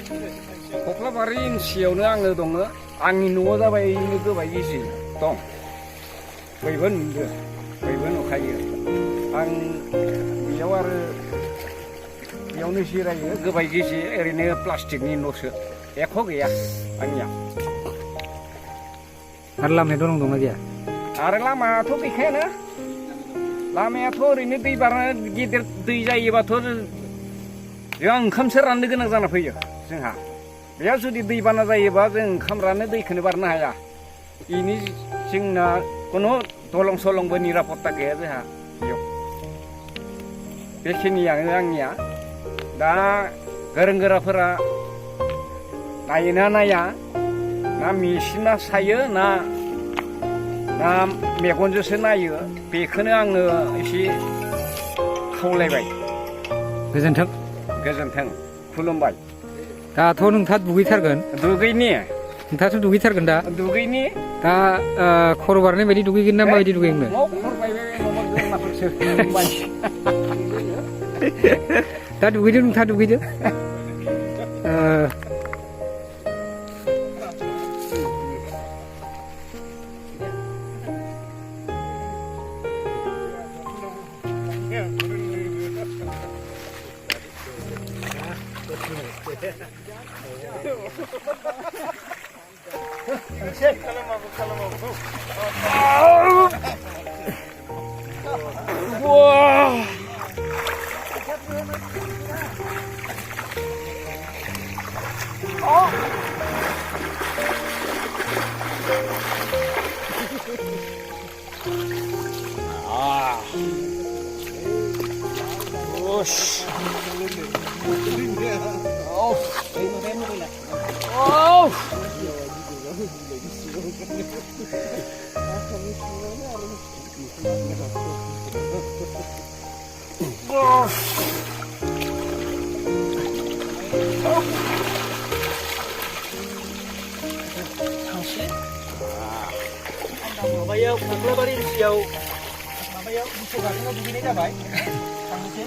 कख्लाबारि इन्सियावनो आङो दङ आंनि न'आ जाबाय गोबाय गिसि दं बयबो नुदो बयबो नुखायो आं बेयाव आरो बेयावनो जिरायो गोबाय गिसि ओरैनो प्लास्टिकनि न'सो एख' गैया आंनिया आरो लामाया दलं दंना गैया आरो लामायाथ' गैखायानो लामायाथ' ओरैनो दै बारना गिदिर दै जायोबाथ' जों ओंखामसो राननो गोनां जाना फैयो जोंहा बेयाव जुदि दैबाना जायोबा जों ओंखाम राननो दैखौनो बारनो हाया इनि जोंना खुनु दलं सलंबो निरापत्ता गैया जोंहा बेयाव बेखिनियानो आंनिया दा गोरों गोराफोरा नायोना नाया ना मेसिना सायो ना मेगनजोंसो नायो बेखौनो आङो एसे खावलायबाय गोजोन्थों गोजोन्थों खुलुमबाय दाथ' नोंथाङा दुगैथारगोन दुगैनि नोंथाङाथ' दुगैथारगोन दा दुगैनि दा खर' बारनाय बायदि दुगैगोन ना माबायदि दुगैगोन दा दुगैदो नोंथाङा दुगैदो Wow. Oh. Ah. Ush. Oh. Oh. माबायाव कख्लाबारि इन्सियाव माबायाव मोसौ गाथोनाव दुगैनाय जाबाय थांनोसै